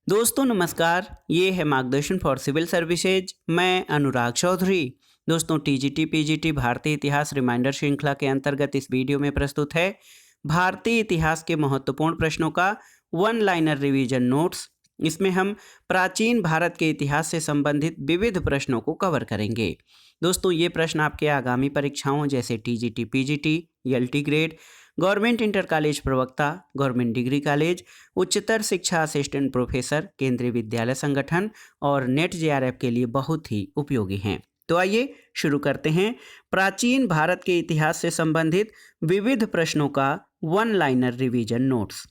दोस्तों नमस्कार, ये है मार्गदर्शन फॉर सिविल सर्विसेज। मैं अनुराग चौधरी। दोस्तों टीजीटी पीजीटी भारतीय इतिहास रिमाइंडर श्रृंखला के अंतर्गत इस वीडियो में प्रस्तुत है भारतीय इतिहास के महत्वपूर्ण प्रश्नों का वन लाइनर रिवीजन नोट्स। इसमें हम प्राचीन भारत के इतिहास से संबंधित विविध प्रश्नों को कवर करेंगे। दोस्तों ये प्रश्न आपके आगामी परीक्षाओं जैसे TGT PGT, LT grade, government inter college प्रवक्ता, गवर्नमेंट डिग्री कॉलेज, उच्चतर शिक्षा असिस्टेंट प्रोफेसर, केंद्रीय विद्यालय संगठन और नेट जेआरएफ के लिए बहुत ही उपयोगी हैं। तो आइए शुरू करते हैं प्राचीन भारत के इतिहास से संबंधित विविध प्रश्नों का वन लाइनर रिवीजन नोट्स।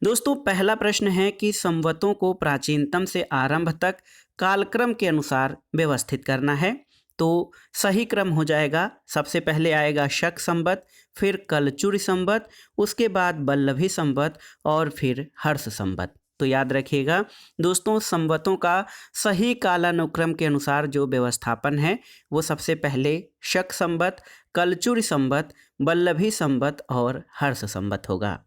दोस्तों पहला प्रश्न है कि संवतों को प्राचीनतम से आरंभ तक कालक्रम के अनुसार व्यवस्थित करना है। तो सही क्रम हो जाएगा, सबसे पहले आएगा शक संवत, फिर कलचुरी संवत, उसके बाद वल्लभी संवत और फिर हर्ष संवत। तो याद रखिएगा दोस्तों, संवतों का सही कालानुक्रम के अनुसार जो व्यवस्थापन है वो सबसे पहले शक संवत, कलचुरी संवत, वल्लभी संवत और हर्ष संवत होगा।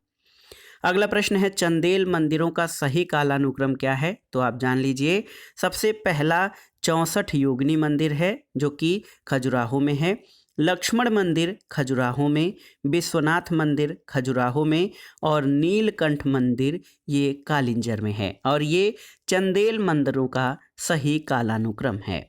अगला प्रश्न है चंदेल मंदिरों का सही कालानुक्रम क्या है। तो आप जान लीजिए, सबसे पहला 64 योगिनी मंदिर है जो कि खजुराहो में है, लक्ष्मण मंदिर खजुराहो में, विश्वनाथ मंदिर खजुराहो में और नीलकंठ मंदिर ये कालिंजर में है और ये चंदेल मंदिरों का सही कालानुक्रम है।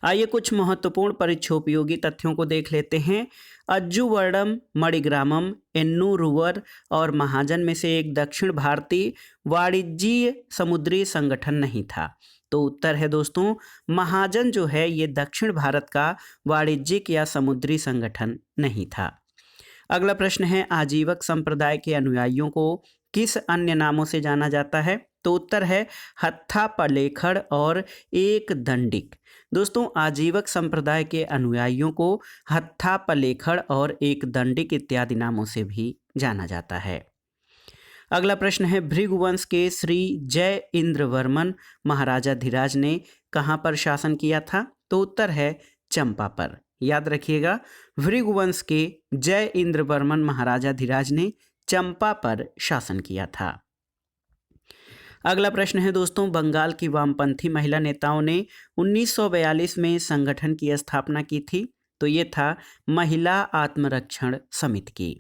आइए कुछ महत्वपूर्ण परीक्षोपयोगी तथ्यों को देख लेते हैं। अज्जुवर्णम, मणिग्रामम, एन्नूरुवर और महाजन में से एक दक्षिण भारतीय वाणिज्यिक समुद्री संगठन नहीं था। तो उत्तर है दोस्तों, महाजन जो है ये दक्षिण भारत का वाणिज्यिक या समुद्री संगठन नहीं था। अगला प्रश्न है आजीवक संप्रदाय के अनुयायियों को किस अन्य नामों से जाना जाता है। तो उत्तर है हत्था पलेखड़ और एक दंडिक। दोस्तों आजीवक संप्रदाय के अनुयायियों को हत्था पलेखड़ और एक दंडिक इत्यादि नामों से भी जाना जाता है। अगला प्रश्न है भृगुवंश के श्री जय इंद्र वर्मन महाराजा धीराज ने कहाँ पर शासन किया था। तो उत्तर है चंपा पर। याद रखिएगा, भृगुवंश के जय इंद्र वर्मन महाराजा धीराज ने चंपा पर शासन किया था। अगला प्रश्न है दोस्तों, बंगाल की वामपंथी महिला नेताओं ने 1942 में संगठन की स्थापना की थी। तो ये था महिला आत्मरक्षण समिति की।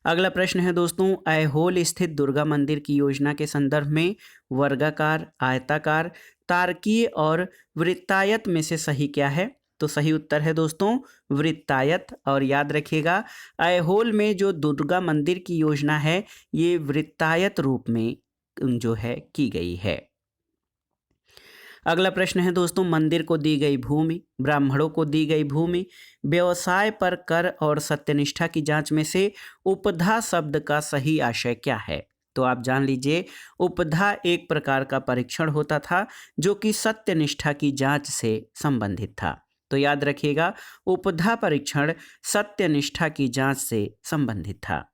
अगला प्रश्न है दोस्तों, ऐहोल स्थित दुर्गा मंदिर की योजना के संदर्भ में वर्गाकार, आयताकार, तारकीय और वृत्तायत में से सही क्या है। तो सही उत्तर है दोस्तों वृत्तायत। और याद रखिएगा, ऐहोल में जो दुर्गा मंदिर की योजना है ये वृत्तायत रूप में जो है की गई है। अगला प्रश्न है दोस्तों, मंदिर को दी गई भूमि, ब्राह्मणों को दी गई भूमि, व्यवसाय पर कर और सत्यनिष्ठा की जांच में से उपधा शब्द का सही आशय क्या है। तो आप जान लीजिए, उपधा एक प्रकार का परीक्षण होता था जो कि सत्यनिष्ठा की जांच से संबंधित था। तो याद रखिएगा, उपधा परीक्षण सत्यनिष्ठा की जांच से संबंधित था।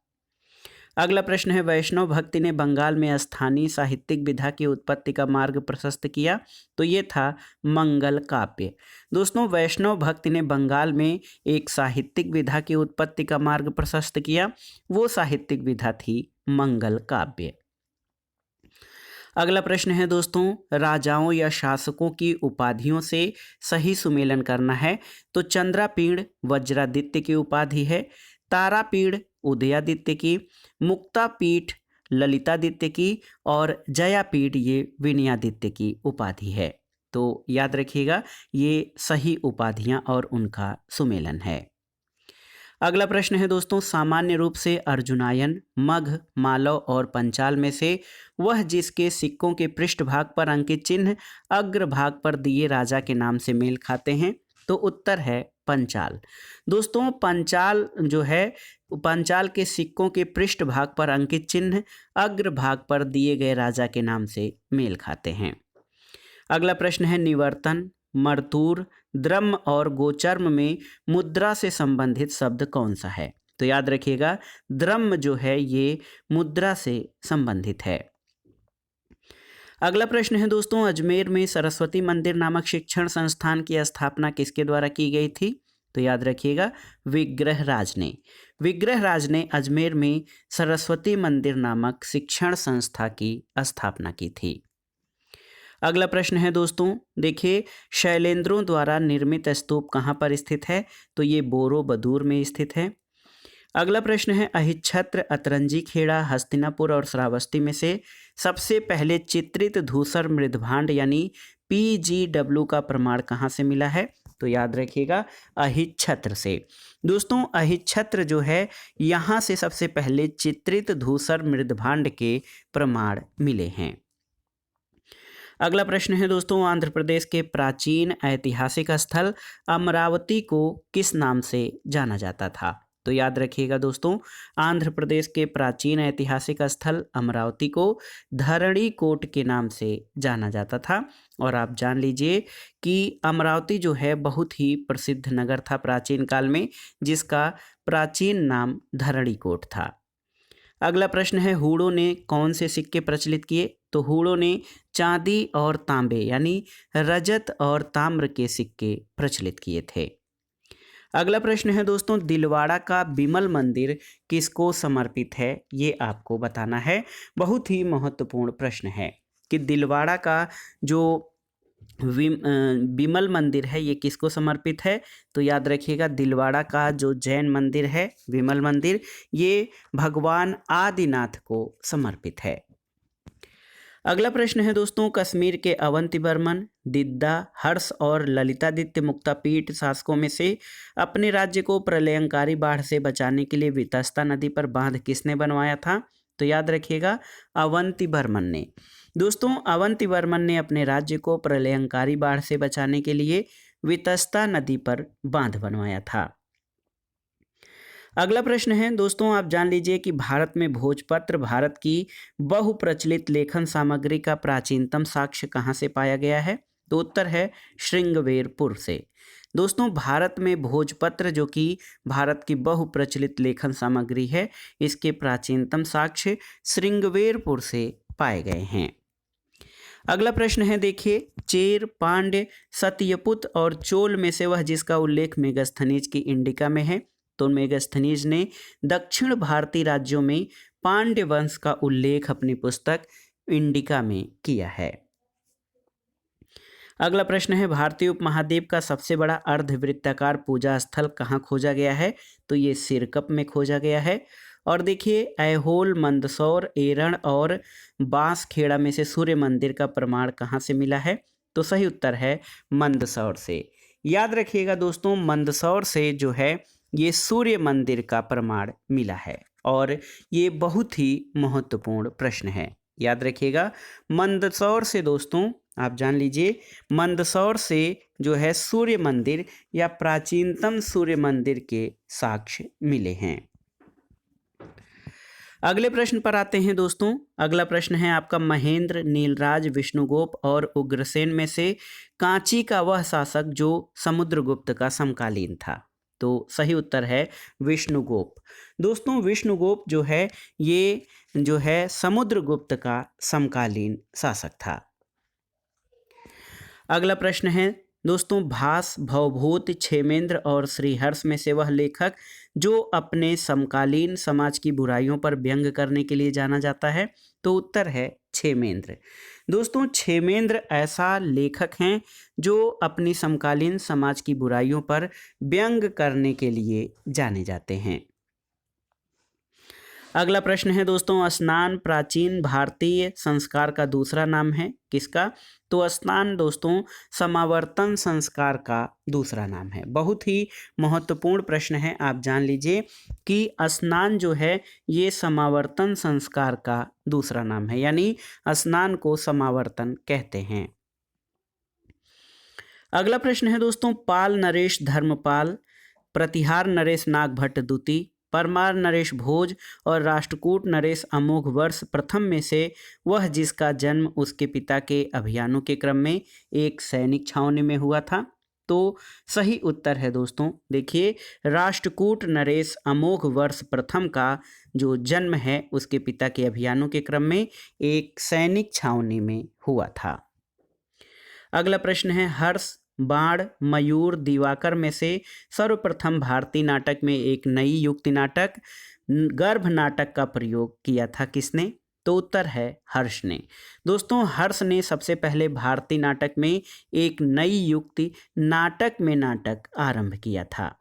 अगला प्रश्न है वैष्णव भक्ति ने बंगाल में स्थानीय साहित्यिक विधा की उत्पत्ति का मार्ग प्रशस्त किया। तो ये था मंगल काव्य। दोस्तों वैष्णव भक्ति ने बंगाल में एक साहित्यिक विधा की उत्पत्ति का मार्ग प्रशस्त किया, वो साहित्यिक विधा थी मंगल काव्य। अगला प्रश्न है दोस्तों, राजाओं या शासकों की उपाधियों से सही सुमेलन करना है। तो चंद्रापीड़ वज्रादित्य की उपाधि है, तारापीड़ उदयादित्य की, मुक्तापीठ ललितादित्य की और जयापीठ ये विनयादित्य की उपाधि है। तो याद रखिएगा, ये सही उपाधियां और उनका सुमेलन है। अगला प्रश्न है दोस्तों, सामान्य रूप से अर्जुनायन, मगध, मालव और पंचाल में से वह जिसके सिक्कों के पृष्ठभाग पर अंकित चिन्ह अग्रभाग पर दिए राजा के नाम से मेल खाते हैं। तो उत्तर है पंचाल। दोस्तों पंचाल जो है, पंचाल के सिक्कों के पृष्ठभाग पर अंकित चिन्ह अग्रभाग पर दिए गए राजा के नाम से मेल खाते हैं। अगला प्रश्न है निवर्तन, मर्तूर, द्रम और गोचर्म में मुद्रा से संबंधित शब्द कौन सा है। तो याद रखिएगा, द्रम जो है ये मुद्रा से संबंधित है। अगला प्रश्न है दोस्तों, अजमेर में सरस्वती मंदिर नामक शिक्षण संस्थान की स्थापना किसके द्वारा की गई थी। तो याद रखिएगा विग्रहराज ने। विग्रहराज ने अजमेर में सरस्वती मंदिर नामक शिक्षण संस्था की स्थापना की थी। अगला प्रश्न है दोस्तों, देखिए शैलेंद्रों द्वारा निर्मित स्तूप कहाँ पर स्थित है? तो ये बोरोबदूर में स्थित है। अगला प्रश्न है अहिच्छत्र, अतरंजी खेड़ा, हस्तिनापुर और श्रावस्ती में से सबसे पहले चित्रित धूसर मृदभांड यानी PGW का प्रमाण कहाँ से मिला है? तो याद रखिएगा अहिच्छत्र से। दोस्तों अहिच्छत्र जो है यहाँ से सबसे पहले चित्रित धूसर मृदभांड के प्रमाण मिले हैं। अगला प्रश्न है दोस्तों, आंध्र प्रदेश के प्राचीन ऐतिहासिक स्थल अमरावती को किस नाम से जाना जाता था? तो याद रखिएगा दोस्तों, आंध्र प्रदेश के प्राचीन ऐतिहासिक स्थल अमरावती को धरणीकोट के नाम से जाना जाता था। और आप जान लीजिए कि अमरावती जो है बहुत ही प्रसिद्ध नगर था प्राचीन काल में, जिसका प्राचीन नाम धरणीकोट था। अगला प्रश्न है हूणों ने कौन से सिक्के प्रचलित किए? तो हूणों ने चांदी और तांबे यानी रजत और ताम्र के सिक्के प्रचलित किए थे। अगला प्रश्न है दोस्तों, दिलवाड़ा का बिमल मंदिर किसको समर्पित है? ये आपको बताना है। बहुत ही महत्वपूर्ण प्रश्न है कि दिलवाड़ा का जो बिमल मंदिर है ये किसको समर्पित है? तो याद रखिएगा दिलवाड़ा का जो जैन मंदिर है विमल मंदिर, ये भगवान आदिनाथ को समर्पित है। अगला प्रश्न है दोस्तों, कश्मीर के अवंती बर्मन, दिद्दा, हर्ष और ललितादित्य मुक्तापीठ शासकों में से अपने राज्य को प्रलयंकारी बाढ़ से बचाने के लिए वितस्ता नदी पर बांध किसने बनवाया था? तो याद रखिएगा अवंती बर्मन ने। दोस्तों अवंती बर्मन ने अपने राज्य को प्रलयंकारी बाढ़ से बचाने के लिए वितस्ता नदी पर बांध बनवाया था। अगला प्रश्न है दोस्तों, आप जान लीजिए कि भारत में भोजपत्र भारत की बहुप्रचलित लेखन सामग्री का प्राचीनतम साक्ष्य कहाँ से पाया गया है? तो उत्तर है श्रृंगवेरपुर से। दोस्तों भारत में भोजपत्र जो कि भारत की बहुप्रचलित लेखन सामग्री है, इसके प्राचीनतम साक्ष्य श्रृंगवेरपुर से पाए गए हैं। अगला प्रश्न है देखिए, चेर, पांड्य, सत्यपुत और चोल में से वह जिसका उल्लेख मेगास्थनीज की इंडिका में है? तो मेगास्थनीज ने दक्षिण भारतीय राज्यों में पांड्य वंश का उल्लेख अपनी पुस्तक इंडिका में किया है। अगला प्रश्न है, भारतीय उपमहाद्वीप का सबसे बड़ा अर्धवृत्ताकार पूजा स्थल कहाँ खोजा गया है? तो ये सिरकप में खोजा गया है। और देखिए ऐहोल, मंदसौर, एरण और बांसखेड़ा में से सूर्य मंदिर का प्रमाण कहाँ से मिला है? तो सही उत्तर है मंदसौर से। याद रखिएगा दोस्तों मंदसौर से जो है ये सूर्य मंदिर का प्रमाण मिला है और ये बहुत ही महत्वपूर्ण प्रश्न है। याद रखिएगा मंदसौर से दोस्तों आप जान लीजिए मंदसौर से जो है सूर्य मंदिर या प्राचीनतम सूर्य मंदिर के साक्ष्य मिले हैं। अगले प्रश्न पर आते हैं दोस्तों। अगला प्रश्न है आपका, महेंद्र, नीलराज, विष्णुगुप्त और उग्रसेन में से कांची का वह शासक जो समुद्रगुप्त का समकालीन था? तो सही उत्तर है विष्णुगुप्त। दोस्तों विष्णुगुप्त जो है ये जो है समुद्रगुप्त का समकालीन शासक था। अगला प्रश्न है दोस्तों, भास, भवभूत, क्षेमेंद्र और श्रीहर्ष में से वह लेखक जो अपने समकालीन समाज की बुराइयों पर व्यंग करने के लिए जाना जाता है? तो उत्तर है क्षेमेंद्र। दोस्तों क्षेमेंद्र ऐसा लेखक हैं जो अपनी समकालीन समाज की बुराइयों पर व्यंग करने के लिए जाने जाते हैं। अगला प्रश्न है दोस्तों, स्नान प्राचीन भारतीय संस्कार का दूसरा नाम है किसका? तो स्नान दोस्तों समावर्तन संस्कार का दूसरा नाम है। बहुत ही महत्वपूर्ण प्रश्न है, आप जान लीजिए कि स्नान जो है ये समावर्तन संस्कार का दूसरा नाम है, यानी स्नान को समावर्तन कहते हैं। अगला प्रश्न है दोस्तों, पाल नरेश धर्मपाल, प्रतिहार नरेश नागभट्ट द्वितीय, परमार नरेश भोज और राष्ट्रकूट नरेश अमोघ वर्ष प्रथम में से वह जिसका जन्म उसके पिता के अभियानों के क्रम में एक सैनिक छावनी में हुआ था? तो सही उत्तर है दोस्तों देखिए राष्ट्रकूट नरेश अमोघ वर्ष प्रथम का जो जन्म है उसके पिता के अभियानों के क्रम में एक सैनिक छावनी में हुआ था। अगला प्रश्न है, हर्ष, बाण, मयूर, दिवाकर में से सर्वप्रथम भारतीय नाटक में एक नई युक्ति नाटक गर्भ नाटक का प्रयोग किया था? किसने? तो उत्तर है हर्ष ने। दोस्तों, हर्ष ने सबसे पहले भारतीय नाटक में एक नई युक्ति नाटक में नाटक आरंभ किया था।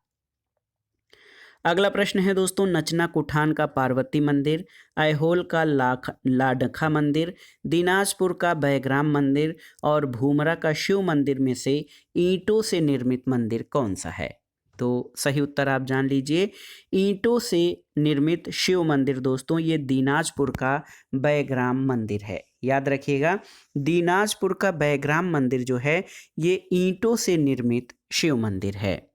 अगला प्रश्न है दोस्तों, नचना कुठान का पार्वती मंदिर, ऐहोल का लाडखा मंदिर, दिनाजपुर का बैग्राम मंदिर और भूमरा का शिव मंदिर में से ईंटों से निर्मित मंदिर कौन सा है? तो सही उत्तर आप जान लीजिए, ईंटों से निर्मित शिव मंदिर दोस्तों ये दिनाजपुर का बैग्राम मंदिर है। याद रखिएगा, दिनाजपुर का बैग्राम मंदिर जो है ये ईंटों से निर्मित शिव मंदिर है।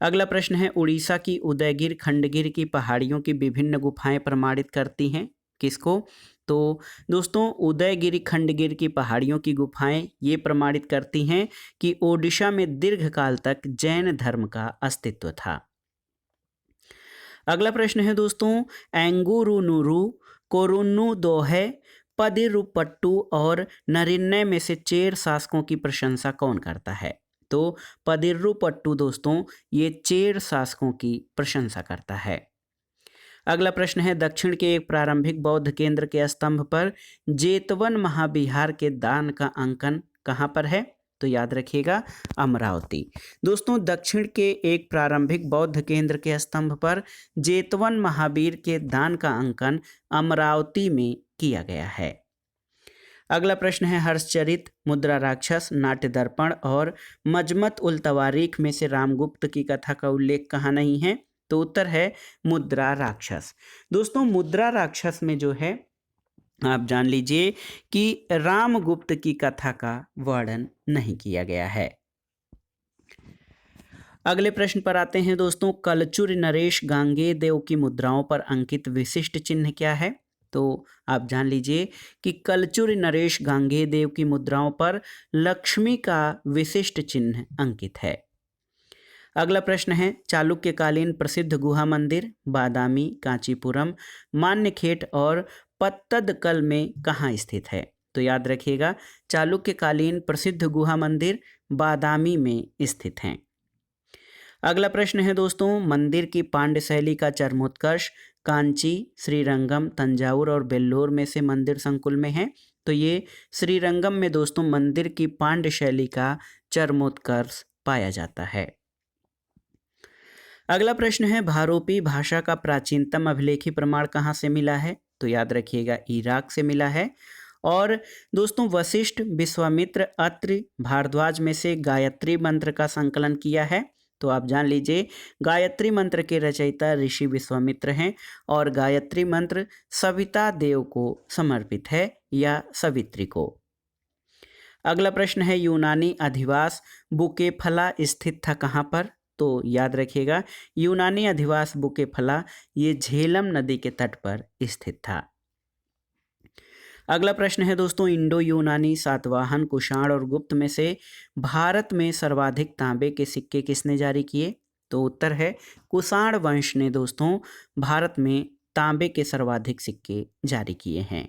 अगला प्रश्न है, उड़ीसा की उदयगिर खंडगिर की पहाड़ियों की विभिन्न गुफाएं प्रमाणित करती हैं? किसको? तो दोस्तों, उदयगिरी खंडगिर की पहाड़ियों की गुफाएं ये प्रमाणित करती हैं कि ओडिशा में दीर्घकाल तक जैन धर्म का अस्तित्व था। अगला प्रश्न है दोस्तों, एंगुरुनुरु, कोरुन्नुदोहे, पदिरुपट्टू और नरिन्ने में से चेर शासकों की प्रशंसा कौन करता है? तो पदिरुपट्टू दोस्तों ये चेर शासकों की प्रशंसा करता है। अगला प्रश्न है, दक्षिण के एक प्रारंभिक बौद्ध केंद्र के स्तंभ पर जेतवन महाविहार के दान का अंकन कहाँ पर है? तो याद रखिएगा, अमरावती। दोस्तों, दक्षिण के एक प्रारंभिक बौद्ध केंद्र के स्तंभ पर जेतवन महावीर के दान का अंकन अमरावती में किया गया है। अगला प्रश्न है, हर्षचरित, मुद्रा राक्षस, नाट्य दर्पण और मजमत उल तवारीख में से रामगुप्त की कथा का उल्लेख कहाँ नहीं है? तो उत्तर है मुद्रा राक्षस। दोस्तों, मुद्रा राक्षस में जो है आप जान लीजिए कि रामगुप्त की कथा का वर्णन नहीं किया गया है। अगले प्रश्न पर आते हैं दोस्तों, कलचुर नरेश गांगेयदेव की मुद्राओं पर अंकित विशिष्ट चिन्ह क्या है? तो आप जान लीजिए कि कलचुर नरेश गांगेयदेव की मुद्राओं पर लक्ष्मी का विशिष्ट चिन्ह अंकित है। अगला प्रश्न है, चालुक्यकालीन प्रसिद्ध गुहा मंदिर बादामी, कांचीपुरम, मान्यखेट और पत्तदकल में कहाँ स्थित है? तो याद रखिएगा, चालुक्यकालीन प्रसिद्ध गुहा मंदिर बादामी में स्थित हैं। अगला प्रश्न है दोस्तों, मंदिर की पांड्य शैली का चरमोत्कर्ष कांची, श्रीरंगम, तंजावुर और बेल्लोर में से मंदिर संकुल में है? तो ये श्रीरंगम में दोस्तों मंदिर की पांड्य शैली का चरमोत्कर्ष पाया जाता है। अगला प्रश्न है, भारोपी भाषा का प्राचीनतम अभिलेखी प्रमाण कहाँ से मिला है? तो याद रखिएगा, इराक से मिला है। और दोस्तों, वशिष्ठ, विश्वामित्र, अत्रि, भारद्वाज में से गायत्री मंत्र का संकलन किया है? तो आप जान लीजिए, गायत्री मंत्र के रचयिता ऋषि विश्वामित्र हैं और गायत्री मंत्र सविता देव को समर्पित है या सवित्री को। अगला प्रश्न है, यूनानी अधिवास बुकेफला स्थित था कहाँ पर? तो याद रखिएगा, यूनानी अधिवास बुकेफला ये झेलम नदी के तट पर स्थित था। अगला प्रश्न है दोस्तों, इंडो यूनानी, सातवाहन, कुषाण और गुप्त में से भारत में सर्वाधिक तांबे के सिक्के किसने जारी किए? तो उत्तर है कुषाण वंश ने दोस्तों भारत में तांबे के सर्वाधिक सिक्के जारी किए हैं।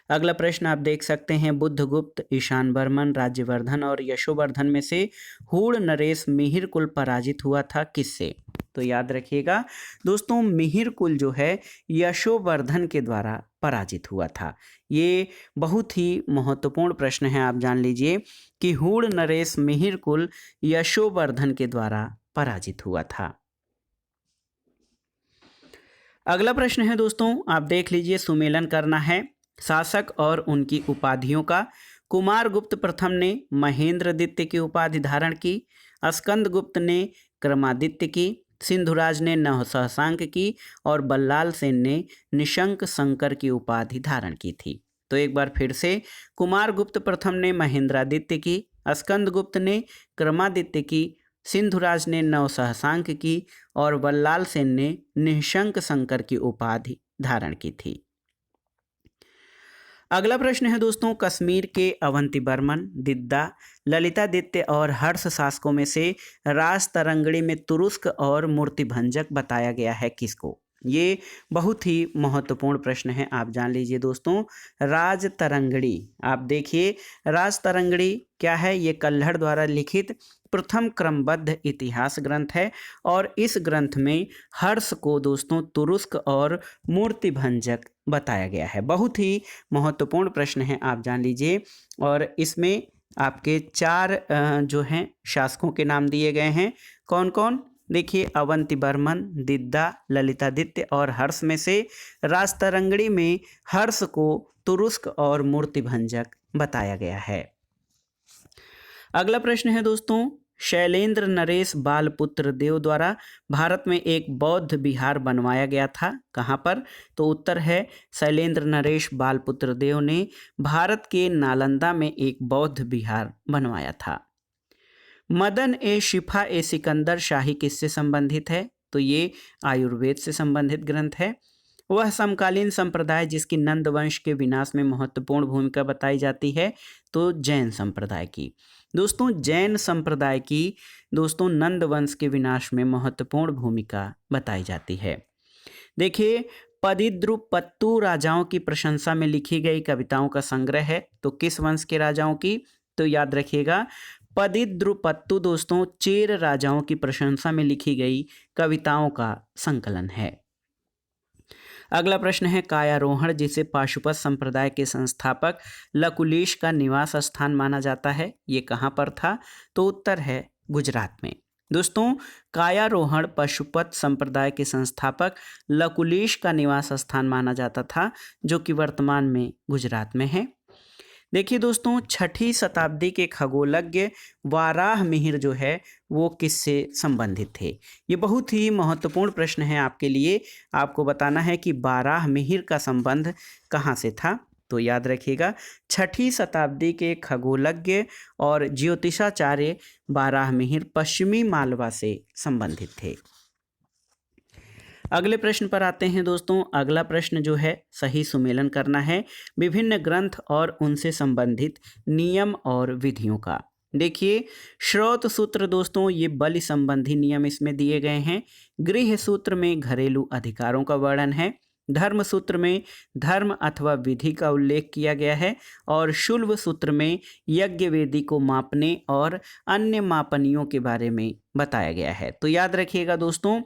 अगला प्रश्न आप देख सकते हैं, बुद्धगुप्त, ईशान बर्मन, राज्यवर्धन और यशोवर्धन में से हूण नरेश मिहिर कुल पराजित हुआ था किससे? तो याद रखिएगा दोस्तों, मिहिर कुल जो है यशोवर्धन के द्वारा पराजित हुआ था। ये बहुत ही महत्वपूर्ण प्रश्न है, आप जान लीजिए कि हूण नरेश मिहिर कुल यशोवर्धन के द्वारा पराजित हुआ था। अगला प्रश्न है दोस्तों, आप देख लीजिए, सुमेलन करना है शासक और उनकी उपाधियों का। कुमारगुप्त प्रथम ने महेंद्रदित्य की उपाधि धारण की, स्कंदगुप्त ने क्रमादित्य की, सिंधुराज ने नवशशांक की और बल्लाल सेन ने निशंक शंकर की उपाधि धारण की थी। तो एक बार फिर से, कुमारगुप्त प्रथम ने महेंद्रादित्य की, स्कंदगुप्त ने क्रमादित्य की, सिंधुराज ने नवशशांक की और बल्लाल सेन ने निशंक शंकर की उपाधि धारण की थी। अगला प्रश्न है दोस्तों, कश्मीर के अवंती बर्मन, दिद्दा, ललितादित्य और हर्ष शासकों में से राजतरंगिणी में तुरुस्क और मूर्तिभंजक बताया गया है किसको? ये बहुत ही महत्वपूर्ण प्रश्न है, आप जान लीजिए दोस्तों। राजतरंगिणी, आप देखिए राजतरंगिणी क्या है? ये कल्हड़ द्वारा लिखित प्रथम क्रमबद्ध इतिहास ग्रंथ है और इस ग्रंथ में हर्ष को दोस्तों तुरुस्क और मूर्तिभंजक बताया गया है। बहुत ही महत्वपूर्ण प्रश्न है, आप जान लीजिए। और इसमें आपके 4 जो हैं शासकों के नाम दिए गए हैं। कौन कौन? देखिए अवंती बर्मन, दिद्दा, ललितादित्य और हर्ष में से राजतरंगिणी में हर्ष को तुरुस्क और मूर्तिभंजक बताया गया है। अगला प्रश्न है दोस्तों, शैलेंद्र नरेश बालपुत्र देव द्वारा भारत में एक बौद्ध विहार बनवाया गया था, कहाँ पर? तो उत्तर है शैलेंद्र नरेश बालपुत्र देव ने भारत के नालंदा में एक बौद्ध विहार बनवाया था। मदन ए शिफा ए सिकंदर शाही किससे संबंधित है? तो ये आयुर्वेद से संबंधित ग्रंथ है। वह समकालीन संप्रदाय जिसकी नंद वंश के विनाश में महत्वपूर्ण भूमिका बताई जाती है, तो जैन संप्रदाय की। दोस्तों जैन संप्रदाय की दोस्तों नंद वंश के विनाश में महत्वपूर्ण भूमिका बताई जाती है। देखिए पदिद्रुपत्तु राजाओं की प्रशंसा में लिखी गई कविताओं का संग्रह है, तो किस वंश के राजाओं की? तो याद रखिएगा पदिद्रुपत्तु दोस्तों चेर राजाओं की प्रशंसा में लिखी गई कविताओं का संकलन है। अगला प्रश्न है, कायारोहण जिसे पाशुपत संप्रदाय के संस्थापक लकुलिश का निवास स्थान माना जाता है, ये कहाँ पर था? तो उत्तर है गुजरात में। दोस्तों कायारोहण पशुपत संप्रदाय के संस्थापक लकुलिश का निवास स्थान माना जाता था, जो कि वर्तमान में गुजरात में है। देखिए दोस्तों 6ठी शताब्दी के खगोलज्ञ वाराह मिहिर जो है वो किससे संबंधित थे? ये बहुत ही महत्वपूर्ण प्रश्न है आपके लिए। आपको बताना है कि वाराह मिहिर का संबंध कहाँ से था। तो याद रखिएगा 6ठी शताब्दी के खगोलज्ञ और ज्योतिषाचार्य वाराह मिहिर पश्चिमी मालवा से संबंधित थे। अगले प्रश्न पर आते हैं दोस्तों। अगला प्रश्न जो है सही सुमेलन करना है विभिन्न ग्रंथ और उनसे संबंधित नियम और विधियों का। देखिए श्रौत सूत्र दोस्तों ये बलि संबंधी नियम इसमें दिए गए हैं। गृह सूत्र में घरेलू अधिकारों का वर्णन है। धर्म सूत्र में धर्म अथवा विधि का उल्लेख किया गया है और शुल्ब सूत्र में यज्ञ वेदी को मापने और अन्य मापनियों के बारे में बताया गया है। तो याद रखिएगा दोस्तों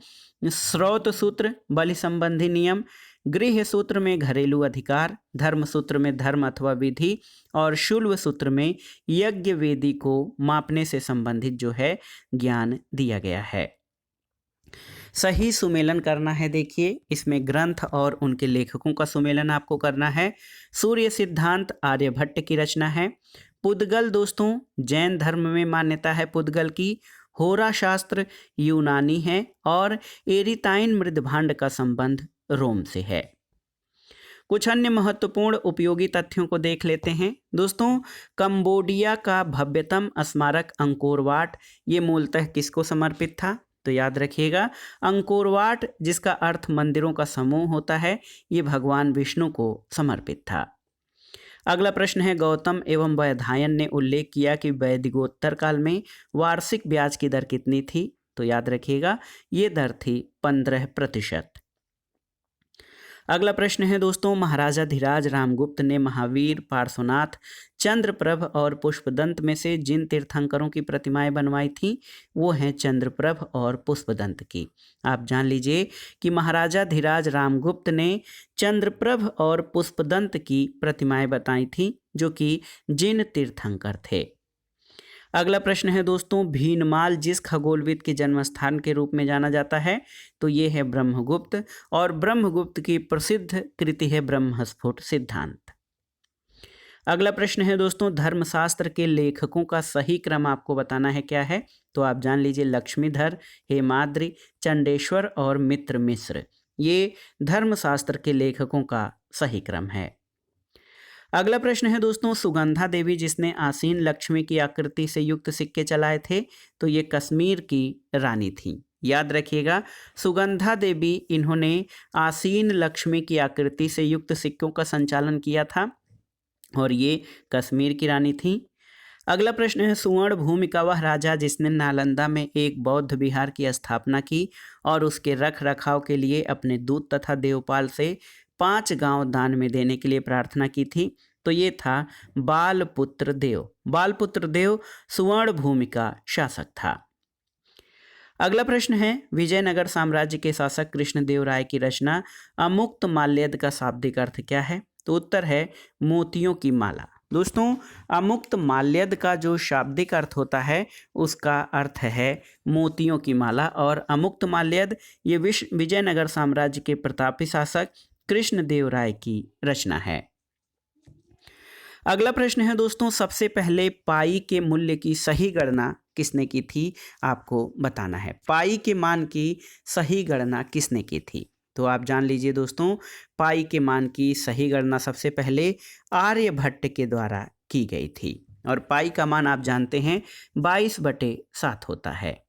श्रौत सूत्र बलि संबंधी नियम, गृह सूत्र में घरेलू अधिकार, धर्म सूत्र में धर्म अथवा विधि और शुल्ब सूत्र में यज्ञ वेदी को मापने से संबंधित जो है ज्ञान दिया गया है। सही सुमेलन करना है। देखिए इसमें ग्रंथ और उनके लेखकों का सुमेलन आपको करना है। सूर्य सिद्धांत आर्यभट्ट की रचना है। पुद्गल दोस्तों जैन धर्म में मान्यता है पुद्गल की। होरा शास्त्र यूनानी है और एरिताइन मृदभांड का संबंध रोम से है। कुछ अन्य महत्वपूर्ण उपयोगी तथ्यों को देख लेते हैं दोस्तों। कंबोडिया का भव्यतम स्मारक अंकोर वाट ये मूलतः किसको समर्पित था? तो याद रखिएगा अंकोर वाट जिसका अर्थ मंदिरों का समूह होता है, ये भगवान विष्णु को समर्पित था। अगला प्रश्न है गौतम एवं वैधायन ने उल्लेख किया कि वैदिकोत्तर काल में वार्षिक ब्याज की दर कितनी थी? तो याद रखिएगा ये दर थी 15%। अगला प्रश्न है दोस्तों महाराजा धीराज रामगुप्त ने महावीर, पार्श्वनाथ, चंद्रप्रभ और पुष्पदंत में से जिन तीर्थंकरों की प्रतिमाएं बनवाई थीं वो हैं चंद्रप्रभ और पुष्पदंत की। आप जान लीजिए कि महाराजा धीराज रामगुप्त ने चंद्रप्रभ और पुष्पदंत की प्रतिमाएं बताई थीं जो कि जिन तीर्थंकर थे। अगला प्रश्न है दोस्तों भीनमाल जिस खगोलविद के जन्म स्थान के रूप में जाना जाता है? तो ये है ब्रह्मगुप्त और ब्रह्मगुप्त की प्रसिद्ध कृति है ब्रह्मस्फुट सिद्धांत। अगला प्रश्न है दोस्तों धर्मशास्त्र के लेखकों का सही क्रम आपको बताना है क्या है? तो आप जान लीजिए लक्ष्मीधर, हेमाद्रि, चंडेश्वर और मित्र मिश्र ये धर्मशास्त्र के लेखकों का सही क्रम है। अगला प्रश्न है दोस्तों सुगंधा देवी जिसने आसीन लक्ष्मी की आकृति से युक्त सिक्के चलाए थे तो ये कश्मीर की रानी थी। याद रखिएगा सुगंधा देवी इन्होंने आसीन लक्ष्मी की आकृति से युक्त सिक्कों का संचालन किया था और ये कश्मीर की रानी थी। अगला प्रश्न है, सुवर्ण भूमि का वह राजा जिसने नालंदा में एक बौद्ध विहार की स्थापना की और उसके रख रखाव के लिए अपने दूत तथा देवपाल से 5 गांव दान में देने के लिए प्रार्थना की थी। तो ये था बालपुत्र देव। बालपुत्र देव सुवर्ण भूमि का शासक था। अगला प्रश्न है, विजयनगर साम्राज्य के शासक कृष्णदेव राय की रचना अमुक्त माल्यद का शाब्दिक अर्थ क्या है? तो उत्तर है मोतियों की माला। दोस्तों, अमुक्त माल्यद का जो शाब्दिक अर्थ होता है उसका अर्थ है मोतियों की माला, और अमुक्त माल्यद ये विजयनगर साम्राज्य के प्रतापी शासक कृष्णदेव राय की रचना है। अगला प्रश्न है दोस्तों, सबसे पहले पाई के मूल्य की सही गणना किसने की थी? आपको बताना है पाई के मान की सही गणना किसने की थी। तो आप जान लीजिए दोस्तों, पाई के मान की सही गणना सबसे पहले आर्यभट्ट के द्वारा की गई थी, और पाई का मान आप जानते हैं 22/7 होता है।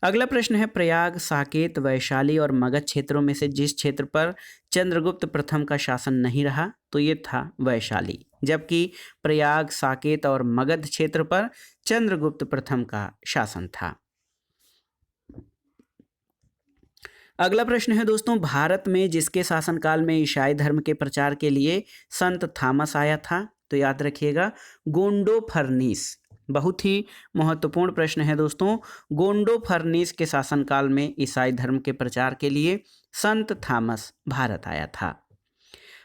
अगला प्रश्न है, प्रयाग, साकेत, वैशाली और मगध क्षेत्रों में से जिस क्षेत्र पर चंद्रगुप्त प्रथम का शासन नहीं रहा? तो ये था वैशाली, जबकि प्रयाग, साकेत और मगध क्षेत्र पर चंद्रगुप्त प्रथम का शासन था। अगला प्रश्न है दोस्तों, भारत में जिसके शासनकाल में ईसाई धर्म के प्रचार के लिए संत थॉमस आया था? तो याद रखिएगा गोंडो फर्नीस। बहुत ही महत्वपूर्ण प्रश्न है दोस्तों। गोंडो फर्नीस के शासनकाल में ईसाई धर्म के प्रचार के लिए संत थॉमस भारत आया था।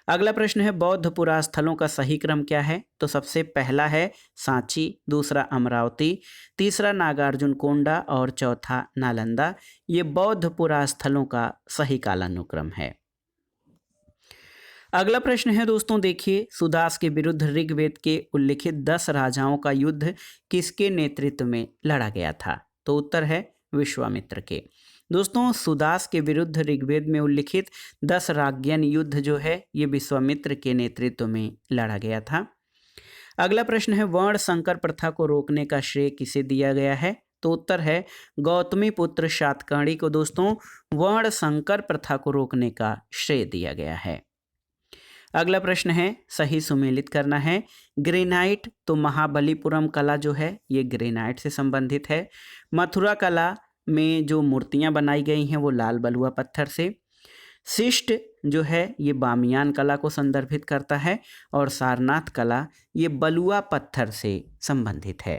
अगला प्रश्न है, बौद्ध पुरास्थलों का सही क्रम क्या है? तो सबसे पहला है सांची, दूसरा अमरावती, तीसरा नागार्जुन कोंडा और चौथा नालंदा। ये बौद्ध पुरास्थलों का सही कालानुक्रम है। अगला प्रश्न है दोस्तों, देखिए, सुदास के विरुद्ध ऋग्वेद के उल्लिखित 10 राजाओं का युद्ध किसके नेतृत्व में लड़ा गया था? तो उत्तर है विश्वामित्र के। दोस्तों, सुदास के विरुद्ध ऋग्वेद में उल्लिखित 10 राज्ञन युद्ध जो है ये विश्वामित्र के नेतृत्व में लड़ा गया था। अगला प्रश्न है, वर्ण संकर प्रथा को रोकने का श्रेय किसे दिया गया है? तो उत्तर है गौतमी पुत्र शातकर्णी को दोस्तों वर्ण संकर प्रथा को रोकने का श्रेय दिया गया है। अगला प्रश्न है, सही सुमेलित करना है। ग्रेनाइट, तो महाबलीपुरम कला जो है ये ग्रेनाइट से संबंधित है। मथुरा कला में जो मूर्तियां बनाई गई हैं वो लाल बलुआ पत्थर से। शिष्ट जो है ये बामियान कला को संदर्भित करता है, और सारनाथ कला ये बलुआ पत्थर से संबंधित है।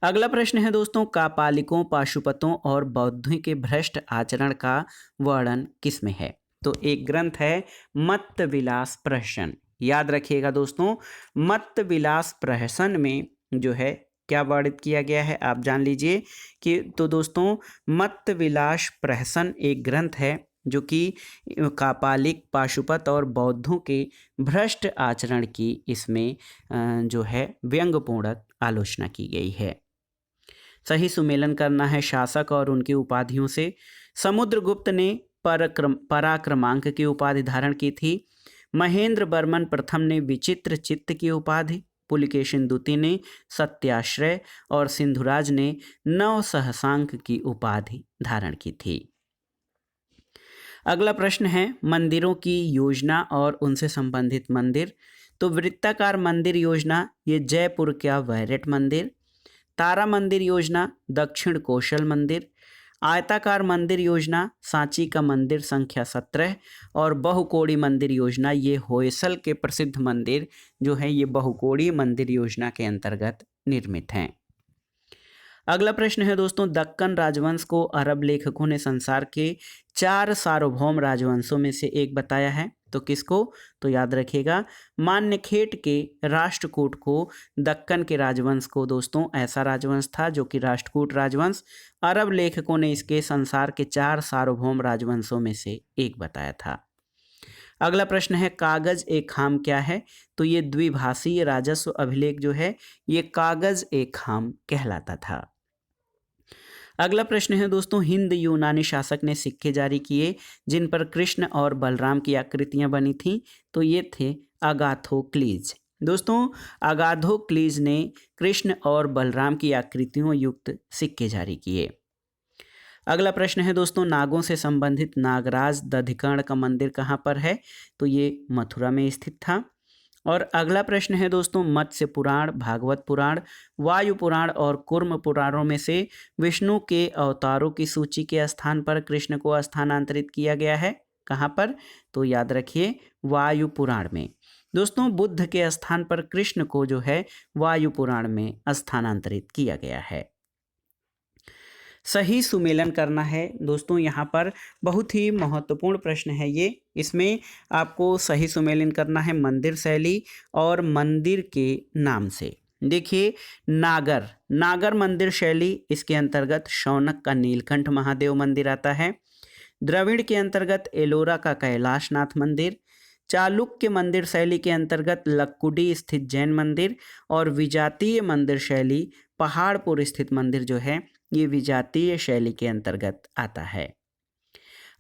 अगला प्रश्न है दोस्तों, कापालिकों, पाशुपतों और बौद्धों के भ्रष्ट आचरण का वर्णन किसमें है? तो एक ग्रंथ है मत्त विलास प्रहसन। याद रखिएगा दोस्तों, मत्त विलास प्रहसन में जो है क्या वर्णित किया गया है आप जान लीजिए कि तो दोस्तों मत्त विलास प्रहसन एक ग्रंथ है जो कि कापालिक, पाशुपत और बौद्धों के भ्रष्ट आचरण की इसमें जो है व्यंग्यपूर्ण आलोचना की गई है। सही सुमेलन करना है शासक और उनकी उपाधियों से। समुद्रगुप्त ने पराक्रमांक की उपाधि धारण की थी। महेंद्र वर्मन प्रथम ने विचित्र चित्त की उपाधि, पुलिकेशिन द्वितीय ने सत्याश्रय और सिंधुराज ने नव सहसांक की उपाधि धारण की थी। अगला प्रश्न है, मंदिरों की योजना और उनसे संबंधित मंदिर। तो वृत्ताकार मंदिर योजना ये जयपुर का वैरेट मंदिर, तारा मंदिर योजना दक्षिण कौशल मंदिर, आयताकार मंदिर योजना सांची का मंदिर संख्या 17 और बहुकोड़ी मंदिर योजना ये होयसल के प्रसिद्ध मंदिर जो है ये बहुकोड़ी मंदिर योजना के अंतर्गत निर्मित हैं। अगला प्रश्न है दोस्तों, दक्कन राजवंश को अरब लेखकों ने संसार के 4 सार्वभौम राजवंशों में से एक बताया है। तो किसको? तो याद रखिएगा मान्यखेट के राष्ट्रकूट को दक्कन के राजवंश को दोस्तों ऐसा राजवंश था जो कि राष्ट्रकूट राजवंश अरब लेखकों ने इसके संसार के 4 सार्वभौम राजवंशों में से एक बताया था। अगला प्रश्न है, कागज ए खाम क्या है? तो ये द्विभाषीय राजस्व अभिलेख जो है ये कागज ए खाम कहलाता था। अगला प्रश्न है दोस्तों, हिंद यूनानी शासक ने सिक्के जारी किए जिन पर कृष्ण और बलराम की आकृतियां बनी थीं। तो ये थे अगाथोक्लीज। दोस्तों अगाथोक्लीज ने कृष्ण और बलराम की आकृतियों युक्त सिक्के जारी किए। अगला प्रश्न है दोस्तों, नागों से संबंधित नागराज दधिकर्ण का मंदिर कहाँ पर है? तो ये मथुरा में स्थित था। और अगला प्रश्न है दोस्तों, मत्स्य पुराण, भागवत पुराण, वायु पुराण और कूर्म पुराणों में से विष्णु के अवतारों की सूची के स्थान पर कृष्ण को स्थानांतरित किया गया है? कहाँ पर? तो याद रखिए वायु पुराण में। दोस्तों बुद्ध के स्थान पर कृष्ण को जो है वायु पुराण में स्थानांतरित किया गया है। सही सुमेलन करना है दोस्तों, यहाँ पर बहुत ही महत्वपूर्ण प्रश्न है ये। इसमें आपको सही सुमेलन करना है मंदिर शैली और मंदिर के नाम से। देखिए नागर मंदिर शैली, इसके अंतर्गत शौनक का नीलकंठ महादेव मंदिर आता है। द्रविड़ के अंतर्गत एलोरा का कैलाशनाथ मंदिर। चालुक्य मंदिर शैली के अंतर्गत लक्कुडी स्थित जैन मंदिर। और विजातीय मंदिर शैली पहाड़पुर स्थित मंदिर जो है ये विजातीय शैली के अंतर्गत आता है।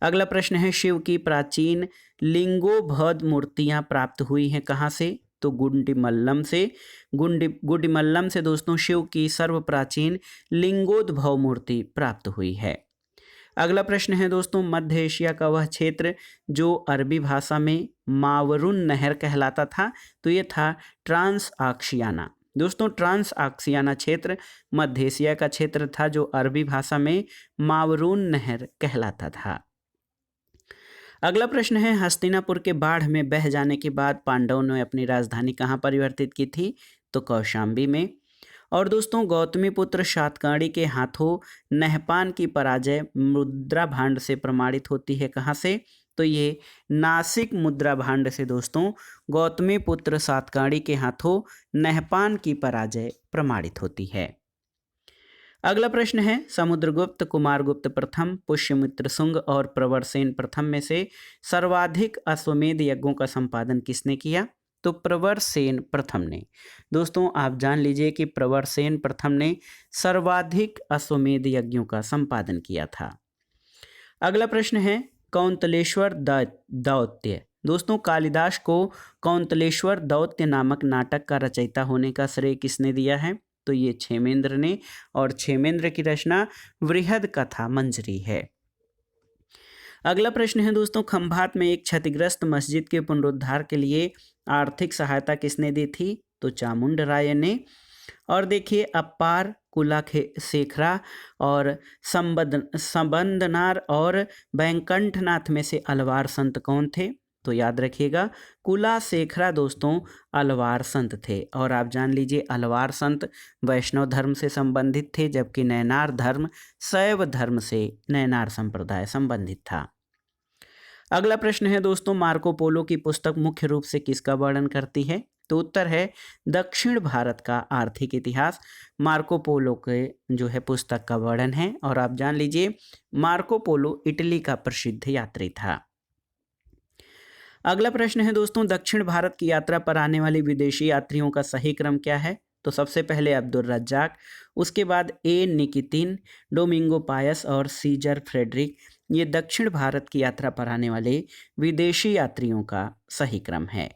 अगला प्रश्न है, शिव की प्राचीन लिंगोद्भव मूर्तियां प्राप्त हुई हैं कहाँ से? तो गुंडीमल्लम से। गुंडीमल्लम से दोस्तों शिव की सर्व प्राचीन लिंगोद्भव मूर्ति प्राप्त हुई है। अगला प्रश्न है दोस्तों, मध्य एशिया का वह क्षेत्र जो अरबी भाषा में मावरून नहर कहलाता था, तो ये था ट्रांस आक्सियाना। दोस्तों ट्रांस आक्सियाना क्षेत्र मध्य एशिया का क्षेत्र था जो अरबी भाषा में मावरून नहर कहलाता था। अगला प्रश्न है, हस्तिनापुर के बाढ़ में बह जाने के बाद पांडवों ने अपनी राजधानी कहाँ परिवर्तित की थी? तो कौशाम्बी में। और दोस्तों गौतमीपुत्र सातकर्णी के हाथों नहपान की पराजय मुद्रा भांड से प्रमाणित होती है कहाँ से? तो ये नासिक मुद्रा भांड से दोस्तों गौतमीपुत्र सातकर्णी के हाथों नहपान की पराजय प्रमाणित होती है। अगला प्रश्न है, समुद्रगुप्त, कुमारगुप्त प्रथम, पुष्यमित्र शुंग और प्रवरसेन प्रथम में से सर्वाधिक अश्वमेध यज्ञों का संपादन किसने किया? तो प्रवरसेन प्रथम ने। दोस्तों आप जान लीजिए कि प्रवरसेन प्रथम ने सर्वाधिक अश्वमेध यज्ञों का संपादन किया था। अगला प्रश्न है, कौंतलेश्वर दौत्य। दोस्तों कालिदास को कौंतलेश्वर दौत्य नामक नाटक का रचयिता होने का श्रेय किसने दिया है? तो ये क्षेमेंद्र ने। और क्षेमेंद्र की रचना वृहद कथा मंजरी है। अगला प्रश्न है दोस्तों, खंभात में एक क्षतिग्रस्त मस्जिद के पुनरुद्धार के लिए आर्थिक सहायता किसने दी थी? तो चामुंड राय ने। और देखिए अपार, कुलाशेखरा और संबंधनार और बैंकंठनाथ में से अलवार संत कौन थे? तो याद रखिएगा कुलाशेखरा दोस्तों अलवार संत थे। और आप जान लीजिए अलवार संत वैष्णव धर्म से संबंधित थे, जबकि नैनार धर्म शैव धर्म से नैनार संप्रदाय संबंधित था। अगला प्रश्न है दोस्तों, मार्को पोलो की पुस्तक मुख्य रूप से किसका वर्णन करती है? तो उत्तर है दक्षिण भारत का आर्थिक इतिहास मार्को पोलो के जो है पुस्तक का वर्णन है। और आप जान लीजिए मार्को पोलो इटली का प्रसिद्ध यात्री था। अगला प्रश्न है दोस्तों, दक्षिण भारत की यात्रा पर आने वाले विदेशी यात्रियों का सही क्रम क्या है? तो सबसे पहले अब्दुल रज्जाक, उसके बाद ए निकितिन, डोमिंगो पायस और सीजर फ्रेडरिक। ये दक्षिण भारत की यात्रा पर आने वाले विदेशी यात्रियों का सही क्रम है।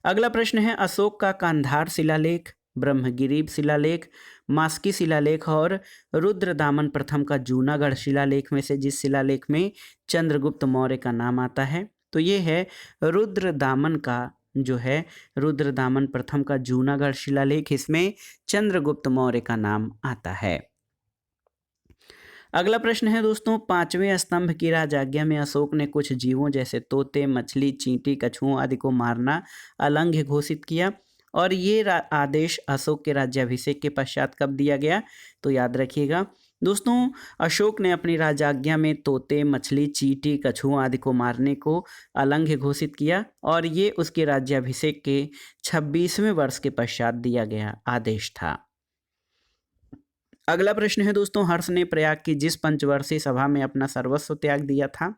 अगला प्रश्न है, अशोक का कांधार शिलालेख, ब्रह्मगिरी शिलालेख, मास्की शिलालेख और रुद्रदामन प्रथम का जूनागढ़ शिलालेख में से जिस शिलालेख में चंद्रगुप्त मौर्य का नाम आता है तो ये है रुद्रदामन का जो है रुद्रदामन प्रथम का जूनागढ़ शिलालेख, इसमें चंद्रगुप्त मौर्य का नाम आता है। अगला प्रश्न है दोस्तों, पांचवें स्तंभ की राजाज्ञा में अशोक ने कुछ जीवों जैसे तोते, मछली, चींटी, कछुओं आदि को मारना अलंघ्य घोषित किया। और ये आदेश अशोक के राज्याभिषेक के पश्चात कब दिया गया? तो याद रखिएगा दोस्तों अशोक ने अपनी राजाज्ञा में तोते, मछली, चींटी, कछुओं आदि को मारने को अलंघ्य घोषित किया और ये उसके राज्याभिषेक के 26वें वर्ष के पश्चात दिया गया आदेश था। अगला प्रश्न है दोस्तों, हर्ष ने प्रयाग की जिस पंचवर्षीय सभा में अपना सर्वस्व त्याग दिया था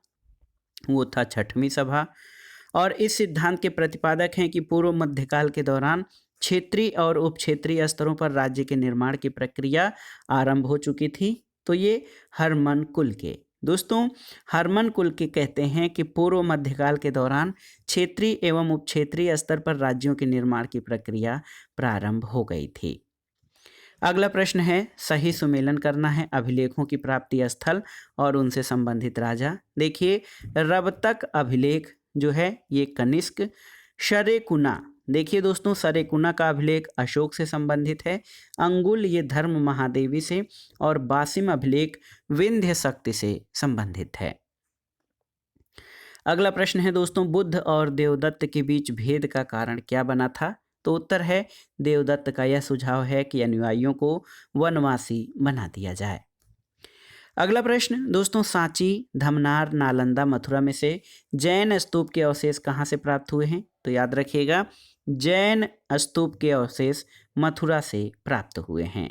वो था छठवीं सभा। और इस सिद्धांत के प्रतिपादक हैं कि पूर्व मध्यकाल के दौरान क्षेत्रीय और उप क्षेत्रीय स्तरों पर राज्य के निर्माण की प्रक्रिया आरंभ हो चुकी थी। तो ये हरमन कुल के दोस्तों हरमन कुल के कहते हैं कि पूर्व मध्यकाल के दौरान क्षेत्रीय एवं उप क्षेत्रीय स्तर पर राज्यों के निर्माण की प्रक्रिया प्रारंभ हो गई थी। अगला प्रश्न है, सही सुमेलन करना है अभिलेखों की प्राप्ति स्थल और उनसे संबंधित राजा। देखिए रबतक अभिलेख जो है ये कनिष्क, शरेकुना, देखिए दोस्तों शरेकुना का अभिलेख अशोक से संबंधित है। अंगुल ये धर्म महादेवी से, और बासिम अभिलेख विंध्य शक्ति से संबंधित है। अगला प्रश्न है दोस्तों, बुद्ध और देवदत्त के बीच भेद का कारण क्या बना था? तो उत्तर है देवदत्त का यह सुझाव है कि अनुयायियों को वनवासी बना दिया जाए। अगला प्रश्न दोस्तों, सांची, धमनार, नालंदा, मथुरा में से जैन स्तूप के अवशेष कहाँ से प्राप्त हुए हैं? तो याद रखिएगा जैन स्तूप के अवशेष मथुरा से प्राप्त हुए हैं।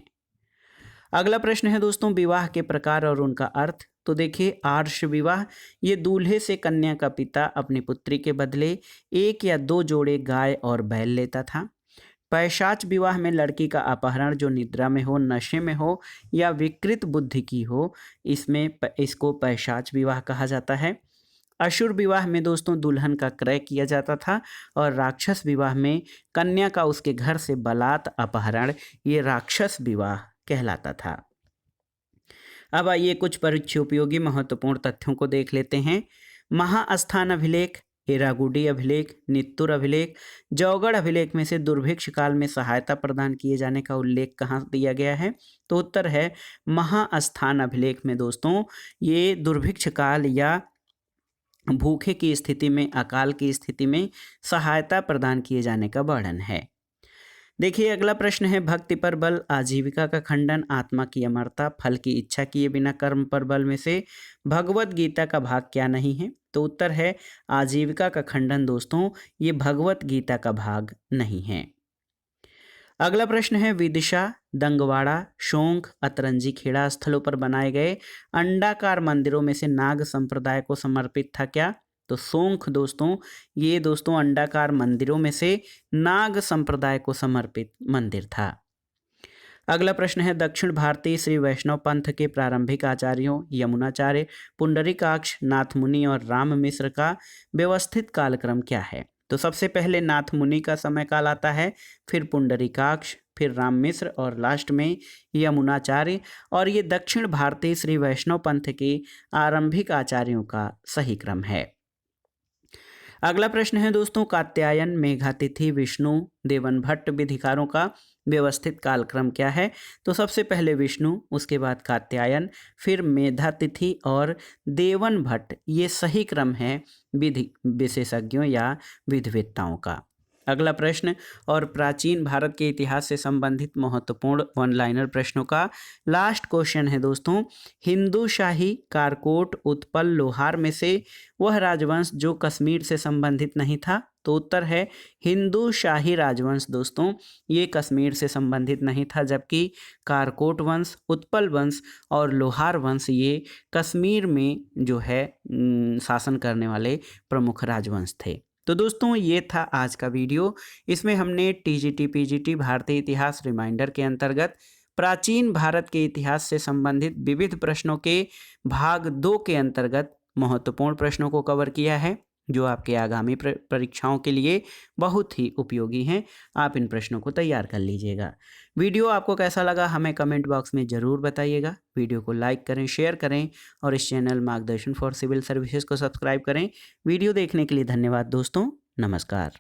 अगला प्रश्न है दोस्तों, विवाह के प्रकार और उनका अर्थ। तो देखिए आर्ष विवाह, ये दूल्हे से कन्या का पिता अपनी पुत्री के बदले 1 या 2 जोड़े गाय और बैल लेता था। पैशाच विवाह में लड़की का अपहरण जो निद्रा में हो, नशे में हो या विकृत बुद्धि की हो, इसको पैशाच विवाह कहा जाता है। असुर विवाह में दोस्तों दुल्हन का क्रय किया जाता था, और राक्षस विवाह में कन्या का उसके घर से बलात् अपहरण, ये राक्षस विवाह कहलाता था। अब आइए कुछ परीक्षा उपयोगी महत्वपूर्ण तथ्यों को देख लेते हैं। महास्थान अभिलेख, एरागुडी अभिलेख, नित्तुर अभिलेख, जौगढ़ अभिलेख में से दुर्भिक्ष काल में सहायता प्रदान किए जाने का उल्लेख कहाँ दिया गया है? तो उत्तर है महास्थान अभिलेख में दोस्तों ये दुर्भिक्ष काल या भूखे की स्थिति में, अकाल की स्थिति में सहायता प्रदान किए जाने का वर्णन है। देखिए अगला प्रश्न है, भक्ति पर बल, आजीविका का खंडन, आत्मा की अमरता, फल की इच्छा किए बिना कर्म पर बल में से भगवत गीता का भाग क्या नहीं है? तो उत्तर है आजीविका का खंडन दोस्तों, ये भगवत गीता का भाग नहीं है। अगला प्रश्न है, विदिशा, दंगवाड़ा, शोंख, अतरंजी खेड़ा स्थलों पर बनाए गए अंडाकार मंदिरों में से नाग संप्रदाय को समर्पित था क्या? तो शोंख दोस्तों, ये दोस्तों अंडाकार मंदिरों में से नाग संप्रदाय को समर्पित मंदिर था। अगला प्रश्न है, दक्षिण भारतीय श्री वैष्णव पंथ के प्रारंभिक आचार्यों यमुनाचार्य, पुंडरीकाक्ष, नाथ मुनि और राम मिश्र का व्यवस्थित कालक्रम क्या है? तो सबसे पहले नाथ मुनि का समय काल आता है, फिर पुंडरीकाक्ष, फिर राम मिश्र और लास्ट में यमुनाचार्य, और ये दक्षिण भारतीय श्री वैष्णव पंथ के आरंभिक आचार्यों का सही क्रम है। अगला प्रश्न है दोस्तों, कात्यायन, मेघातिथि, विष्णु, देवन भट्ट विधिकारों का व्यवस्थित कालक्रम क्या है? तो सबसे पहले विष्णु, उसके बाद कात्यायन, फिर मेधातिथि और देवन भट्ट, ये सही क्रम है विधि विशेषज्ञों या विधिवेत्ताओं का। अगला प्रश्न, और प्राचीन भारत के इतिहास से संबंधित महत्वपूर्ण वन लाइनर प्रश्नों का लास्ट क्वेश्चन है दोस्तों, हिंदू शाही, कारकोट, उत्पल, लोहार में से वह राजवंश जो कश्मीर से संबंधित नहीं था? तो उत्तर है हिंदू शाही राजवंश दोस्तों, ये कश्मीर से संबंधित नहीं था, जबकि कारकोट वंश, उत्पल वंश और लोहार वंश ये कश्मीर में जो है शासन करने वाले प्रमुख राजवंश थे। तो दोस्तों ये था आज का वीडियो। इसमें हमने टीजीटी पीजीटी भारतीय इतिहास रिमाइंडर के अंतर्गत प्राचीन भारत के इतिहास से संबंधित विविध प्रश्नों के भाग 2 के अंतर्गत महत्वपूर्ण प्रश्नों को कवर किया है, जो आपके आगामी परीक्षाओं के लिए बहुत ही उपयोगी हैं। आप इन प्रश्नों को तैयार कर लीजिएगा। वीडियो आपको कैसा लगा हमें कमेंट बॉक्स में ज़रूर बताइएगा। वीडियो को लाइक करें, शेयर करें और इस चैनल मार्गदर्शन फॉर सिविल सर्विसेज को सब्सक्राइब करें। वीडियो देखने के लिए धन्यवाद दोस्तों, नमस्कार।